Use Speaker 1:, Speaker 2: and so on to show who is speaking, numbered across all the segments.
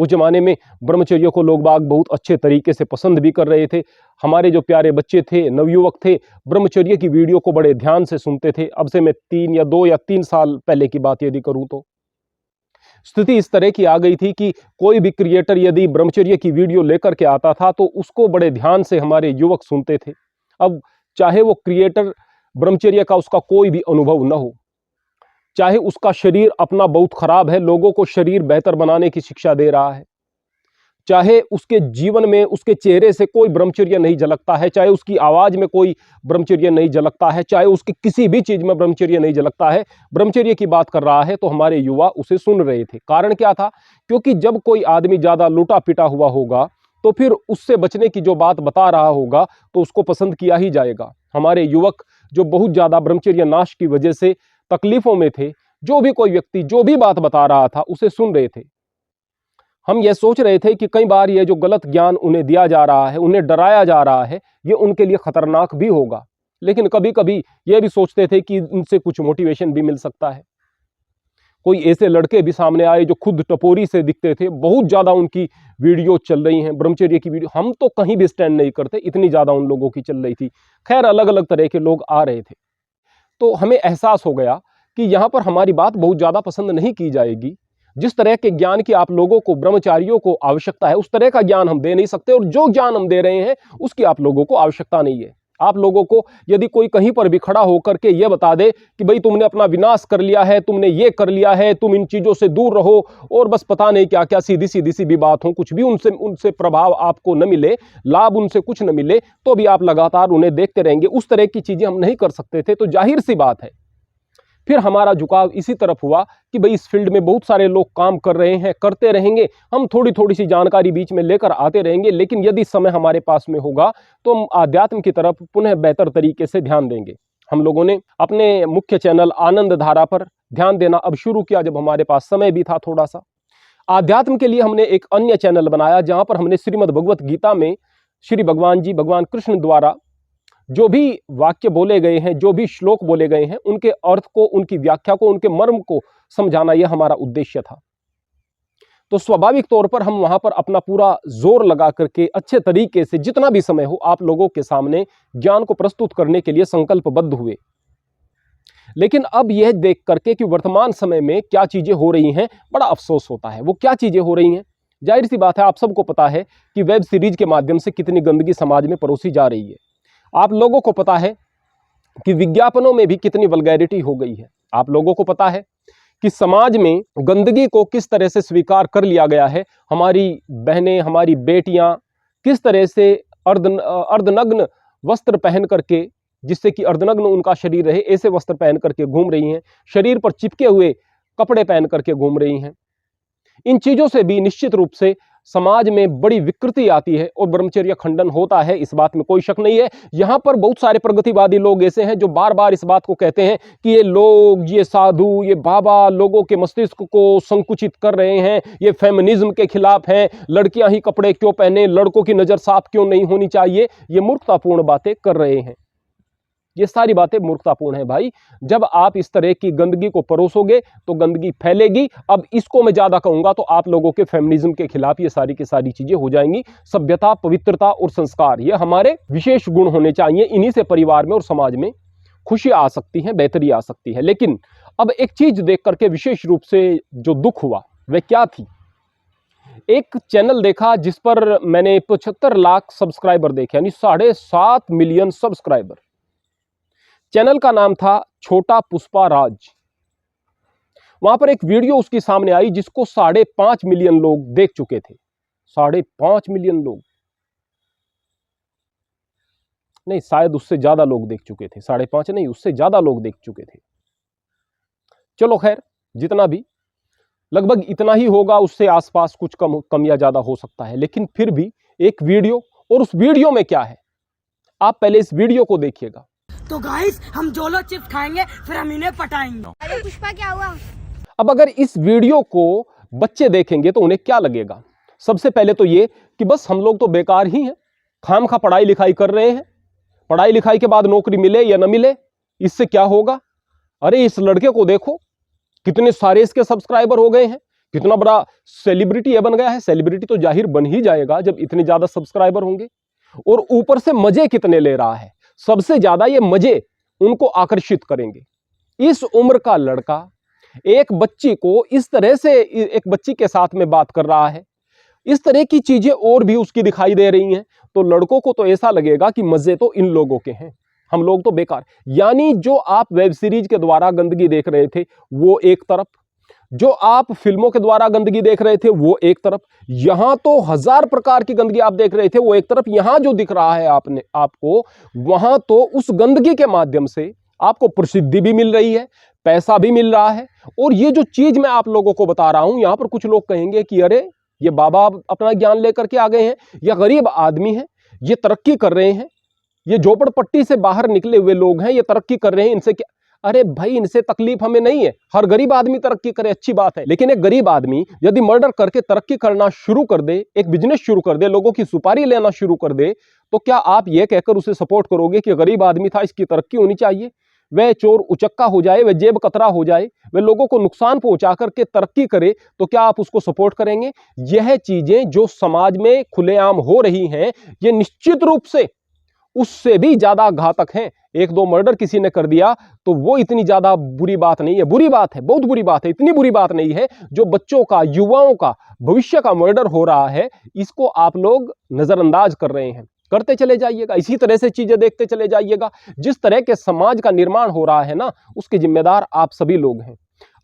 Speaker 1: उस जमाने में ब्रह्मचर्य को लोग बाग बहुत अच्छे तरीके से पसंद भी कर रहे थे। हमारे जो प्यारे बच्चे थे, नवयुवक थे, ब्रह्मचर्य की वीडियो को बड़े ध्यान से सुनते थे। अब से मैं 2 या 3 साल पहले की बात यदि करूं तो स्थिति इस तरह की आ गई थी कि कोई भी क्रिएटर यदि ब्रह्मचर्य की वीडियो लेकर के आता था तो उसको बड़े ध्यान से हमारे युवक सुनते थे। अब चाहे वो क्रिएटर ब्रह्मचर्य का उसका कोई भी अनुभव न हो, चाहे उसका शरीर अपना बहुत खराब है, लोगों को शरीर बेहतर बनाने की शिक्षा दे रहा है, चाहे उसके जीवन में उसके चेहरे से कोई ब्रह्मचर्य नहीं झलकता है, चाहे उसकी आवाज में कोई ब्रह्मचर्य नहीं झलकता है, चाहे उसकी किसी भी चीज में ब्रह्मचर्य नहीं झलकता है, ब्रह्मचर्य की बात कर रहा है तो हमारे युवा उसे सुन रहे थे। कारण क्या था? क्योंकि जब कोई आदमी ज्यादा लूटा पिटा हुआ होगा तो फिर उससे बचने की जो बात बता रहा होगा तो उसको पसंद किया ही जाएगा। हमारे युवक जो बहुत ज्यादा ब्रह्मचर्य नाश की वजह से तकलीफों में थे, जो भी कोई व्यक्ति जो भी बात बता रहा था उसे सुन रहे थे। हम यह सोच रहे थे कि कई बार यह जो गलत ज्ञान उन्हें दिया जा रहा है, उन्हें डराया जा रहा है, ये उनके लिए खतरनाक भी होगा। लेकिन कभी कभी यह भी सोचते थे कि उनसे कुछ मोटिवेशन भी मिल सकता है। कोई ऐसे लड़के भी सामने आए जो खुद टपोरी से दिखते थे, बहुत ज्यादा उनकी वीडियो चल रही हैं, ब्रह्मचर्य की वीडियो, हम तो कहीं भी स्टैंड नहीं करते, इतनी ज्यादा उन लोगों की चल रही थी। खैर, अलग अलग तरह के लोग आ रहे थे, तो हमें एहसास हो गया कि यहां पर हमारी बात बहुत ज्यादा पसंद नहीं की जाएगी। जिस तरह के ज्ञान की आप लोगों को, ब्रह्मचारियों को आवश्यकता है, उस तरह का ज्ञान हम दे नहीं सकते, और जो ज्ञान हम दे रहे हैं उसकी आप लोगों को आवश्यकता नहीं है। आप लोगों को यदि कोई कहीं पर भी खड़ा होकर के यह बता दे कि भाई तुमने अपना विनाश कर लिया है, तुमने ये कर लिया है, तुम इन चीजों से दूर रहो, और बस पता नहीं क्या क्या सीधी सीधी सी भी बात हो, कुछ भी उनसे प्रभाव आपको न मिले, लाभ उनसे कुछ न मिले, तो भी आप लगातार उन्हें देखते रहेंगे, उस तरह की चीजें हम नहीं कर सकते थे। तो जाहिर सी बात है फिर हमारा झुकाव इसी तरफ हुआ कि भाई इस फील्ड में बहुत सारे लोग काम कर रहे हैं, करते रहेंगे, हम थोड़ी थोड़ी सी जानकारी बीच में लेकर आते रहेंगे, लेकिन यदि समय हमारे पास में होगा तो हम आध्यात्म की तरफ पुनः बेहतर तरीके से ध्यान देंगे। हम लोगों ने अपने मुख्य चैनल आनंद धारा पर ध्यान देना अब शुरू किया, जब हमारे पास समय भी था थोड़ा सा। आध्यात्म के लिए हमने एक अन्य चैनल बनाया जहां पर हमने श्रीमद् भगवत गीता में श्री भगवान जी, भगवान कृष्ण द्वारा जो भी वाक्य बोले गए हैं, जो भी श्लोक बोले गए हैं, उनके अर्थ को, उनकी व्याख्या को, उनके मर्म को समझाना, यह हमारा उद्देश्य था। तो स्वाभाविक तौर पर हम वहां पर अपना पूरा जोर लगा करके अच्छे तरीके से जितना भी समय हो आप लोगों के सामने ज्ञान को प्रस्तुत करने के लिए संकल्पबद्ध हुए। लेकिन अब यह देख करके कि वर्तमान समय में क्या चीजें हो रही हैं, बड़ा अफसोस होता है। वो क्या चीजें हो रही हैं? जाहिर सी बात है, आप सबको पता है कि वेब सीरीज के माध्यम से कितनी गंदगी समाज में परोसी जा रही है। आप लोगों को पता है कि विज्ञापनों में भी कितनी वल्गैरिटी हो गई है। आप लोगों को पता है कि समाज में गंदगी को किस तरह से स्वीकार कर लिया गया है। हमारी बहनें, हमारी बेटियां किस तरह से अर्धनग्न वस्त्र पहन करके, जिससे कि अर्धनग्न उनका शरीर रहे, ऐसे वस्त्र पहन करके घूम रही हैं, शरीर पर चिपके हुए कपड़े पहन करके घूम रही हैं। इन चीजों से भी निश्चित रूप से समाज में बड़ी विकृति आती है और ब्रह्मचर्य खंडन होता है, इस बात में कोई शक नहीं है। यहां पर बहुत सारे प्रगतिवादी लोग ऐसे हैं जो बार बार इस बात को कहते हैं कि ये लोग, ये साधु, ये बाबा लोगों के मस्तिष्क को संकुचित कर रहे हैं, ये फेमिनिज्म के खिलाफ हैं, लड़कियां ही कपड़े क्यों पहने, लड़कों की नजर साफ क्यों नहीं होनी चाहिए। ये मूर्खतापूर्ण बातें कर रहे हैं। ये सारी बातें मूर्खतापूर्ण है भाई। जब आप इस तरह की गंदगी को परोसोगे तो गंदगी फैलेगी। अब इसको मैं ज्यादा कहूंगा तो आप लोगों के फेमिनिज्म के खिलाफ ये सारी की सारी चीजें हो जाएंगी। सभ्यता, पवित्रता और संस्कार, ये हमारे विशेष गुण होने चाहिए। इन्हीं से परिवार में और समाज में खुशी आ सकती है, बेहतरी आ सकती है। लेकिन अब एक चीज देख करके विशेष रूप से जो दुख हुआ वह क्या थी? एक चैनल देखा जिस पर मैंने 75 लाख सब्सक्राइबर देखे, यानी 7.5 मिलियन सब्सक्राइबर। चैनल का नाम था छोटा पुष्पा राज। वहां पर एक वीडियो उसकी सामने आई जिसको 5.5 मिलियन लोग देख चुके थे। 5.5 मिलियन लोग नहीं, शायद उससे ज्यादा लोग देख चुके थे। 5.5 नहीं, उससे ज्यादा लोग देख चुके थे। चलो खैर, जितना भी, लगभग इतना ही होगा, उससे आसपास कुछ कम या ज्यादा हो सकता है। लेकिन फिर भी एक वीडियो, और उस वीडियो में क्या है आप पहले इस वीडियो को देखिएगा।
Speaker 2: तो गाइस, हम जोलो चिप्स खाएंगे, फिर हम इन्हें पटाएंगे।
Speaker 3: अरे पुष्पा, क्या हुआ?
Speaker 1: अब अगर इस वीडियो को बच्चे देखेंगे तो उन्हें क्या लगेगा? सबसे पहले तो ये कि बस हम लोग तो बेकार ही हैं, खामखा पढ़ाई लिखाई कर रहे हैं, पढ़ाई लिखाई के बाद नौकरी मिले या न मिले इससे क्या होगा। अरे इस लड़के को देखो, कितने सारे इसके सब्सक्राइबर हो गए हैं, कितना बड़ा सेलिब्रिटी ये बन गया है। सेलिब्रिटी तो जाहिर बन ही जाएगा जब इतने ज्यादा सब्सक्राइबर होंगे। और ऊपर से मजे कितने ले रहा है, सबसे ज्यादा ये मजे उनको आकर्षित करेंगे। इस उम्र का लड़का एक बच्ची को इस तरह से, एक बच्ची के साथ में बात कर रहा है, इस तरह की चीजें और भी उसकी दिखाई दे रही हैं, तो लड़कों को तो ऐसा लगेगा कि मजे तो इन लोगों के हैं, हम लोग तो बेकार। यानी जो आप वेब सीरीज के द्वारा गंदगी देख रहे थे वो एक तरफ, जो आप फिल्मों के द्वारा गंदगी देख रहे थे वो एक तरफ, यहां तो 1000 प्रकार की गंदगी आप देख रहे थे वो एक तरफ, यहां जो दिख रहा है आपको, वहां तो उस गंदगी के माध्यम से आपको प्रसिद्धि भी मिल रही है, पैसा भी मिल रहा है। और ये जो चीज मैं आप लोगों को बता रहा हूं, यहां पर कुछ लोग कहेंगे कि अरे ये बाबा अपना ज्ञान लेकर के आ गए हैं, या गरीब आदमी है, ये तरक्की कर रहे हैं, ये झोपड़पट्टी से बाहर निकले हुए लोग हैं, ये तरक्की कर रहे हैं, इनसे क्या। अरे भाई, इनसे तकलीफ हमें नहीं है, हर गरीब आदमी तरक्की करे, अच्छी बात है। लेकिन एक गरीब आदमी यदि मर्डर करके तरक्की करना शुरू कर दे, एक बिजनेस शुरू कर दे, लोगों की सुपारी लेना शुरू कर दे, तो क्या आप ये कहकर उसे सपोर्ट करोगे कि गरीब आदमी था, इसकी तरक्की होनी चाहिए? वह चोर उचक्का हो जाए, वह जेब कतरा हो जाए, वह लोगों को नुकसान पहुंचा करके तरक्की करे, तो क्या आप उसको सपोर्ट करेंगे? यह चीजें जो समाज में खुलेआम हो रही हैं, ये निश्चित रूप से उससे भी ज्यादा घातक हैं। एक दो मर्डर किसी ने कर दिया तो वो इतनी ज्यादा बुरी बात नहीं है, बुरी बात है, बहुत बुरी बात है, इतनी बुरी बात नहीं है। जो बच्चों का, युवाओं का, भविष्य का मर्डर हो रहा है, इसको आप लोग नजरअंदाज कर रहे हैं। करते चले जाइएगा, इसी तरह से चीजें देखते चले जाइएगा। जिस तरह के समाज का निर्माण हो रहा है ना, उसके जिम्मेदार आप सभी लोग हैं।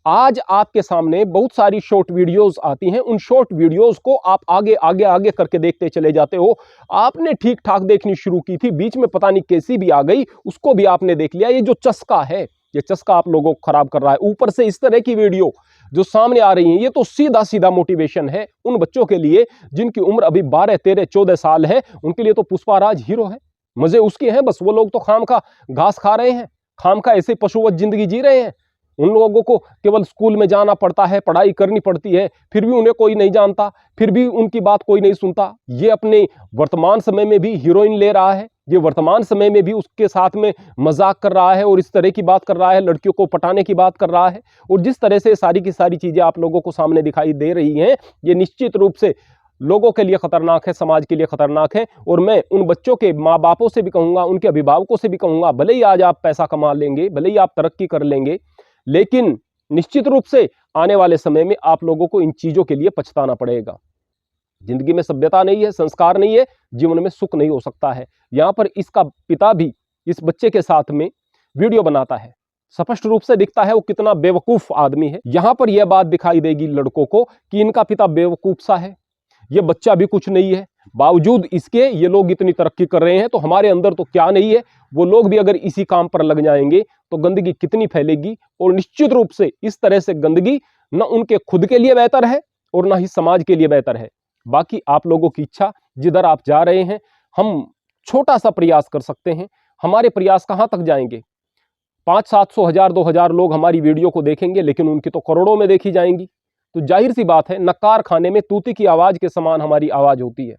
Speaker 1: आज आपके सामने बहुत सारी शॉर्ट वीडियोस आती हैं, उन शॉर्ट वीडियोस को आप आगे आगे आगे करके देखते चले जाते हो। आपने ठीक ठाक देखनी शुरू की थी, बीच में पता नहीं कैसी भी आ गई, उसको भी आपने देख लिया। ये जो चस्का है, ये चस्का आप लोगों को खराब कर रहा है। ऊपर से इस तरह की वीडियो जो सामने आ रही है, ये तो सीधा सीधा मोटिवेशन है उन बच्चों के लिए जिनकी उम्र अभी 12, 13, 14 साल है। उनके लिए तो पुष्पाराज हीरो है, मजे उसके हैं बस। वो लोग तो खाम खा घास खा रहे हैं, खाम खा ऐसे पशुवत जिंदगी जी रहे हैं। उन लोगों को केवल स्कूल में जाना पड़ता है, पढ़ाई करनी पड़ती है, फिर भी उन्हें कोई नहीं जानता, फिर भी उनकी बात कोई नहीं सुनता। ये अपने वर्तमान समय में भी हीरोइन ले रहा है, ये वर्तमान समय में भी उसके साथ में मजाक कर रहा है और इस तरह की बात कर रहा है, लड़कियों को पटाने की बात कर रहा है। और जिस तरह से सारी की सारी चीजें आप लोगों को सामने दिखाई दे रही हैं, ये निश्चित रूप से लोगों के लिए खतरनाक है, समाज के लिए खतरनाक है। और मैं उन बच्चों के माँ बापों से भी कहूंगा, उनके अभिभावकों से भी कहूंगा, भले ही आज आप पैसा कमा लेंगे, भले ही आप तरक्की कर लेंगे, लेकिन निश्चित रूप से आने वाले समय में आप लोगों को इन चीजों के लिए पछताना पड़ेगा। जिंदगी में सभ्यता नहीं है, संस्कार नहीं है, जीवन में सुख नहीं हो सकता है। यहां पर इसका पिता भी इस बच्चे के साथ में वीडियो बनाता है, स्पष्ट रूप से दिखता है वो कितना बेवकूफ आदमी है। यहां पर यह बात दिखाई देगी लड़कों को कि इनका पिता बेवकूफ सा है, ये बच्चा भी कुछ नहीं है, बावजूद इसके ये लोग इतनी तरक्की कर रहे हैं, तो हमारे अंदर तो क्या नहीं है। वो लोग भी अगर इसी काम पर लग जाएंगे तो गंदगी कितनी फैलेगी। और निश्चित रूप से इस तरह से गंदगी न उनके खुद के लिए बेहतर है और ना ही समाज के लिए बेहतर है। बाकी आप लोगों की इच्छा, जिधर आप जा रहे हैं, हम छोटा सा प्रयास कर सकते हैं। हमारे प्रयास कहां तक जाएंगे? 500-700, 1000, 2000 लोग हमारी वीडियो को देखेंगे, लेकिन उनकी तो करोड़ों में देखी जाएंगी। तो जाहिर सी बात है, नक्कार खाने में तूती की आवाज के समान हमारी आवाज होती है।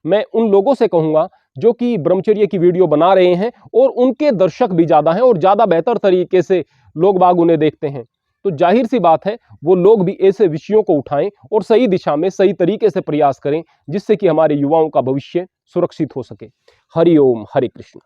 Speaker 1: मैं उन लोगों से कहूंगा जो कि ब्रह्मचर्य की वीडियो बना रहे हैं और उनके दर्शक भी ज्यादा हैं और ज्यादा बेहतर तरीके से लोग बाग उन्हें देखते हैं, तो जाहिर सी बात है वो लोग भी ऐसे विषयों को उठाएं और सही दिशा में, सही तरीके से प्रयास करें, जिससे कि हमारे युवाओं का भविष्य सुरक्षित हो सके। हरि ओम, हरे कृष्ण।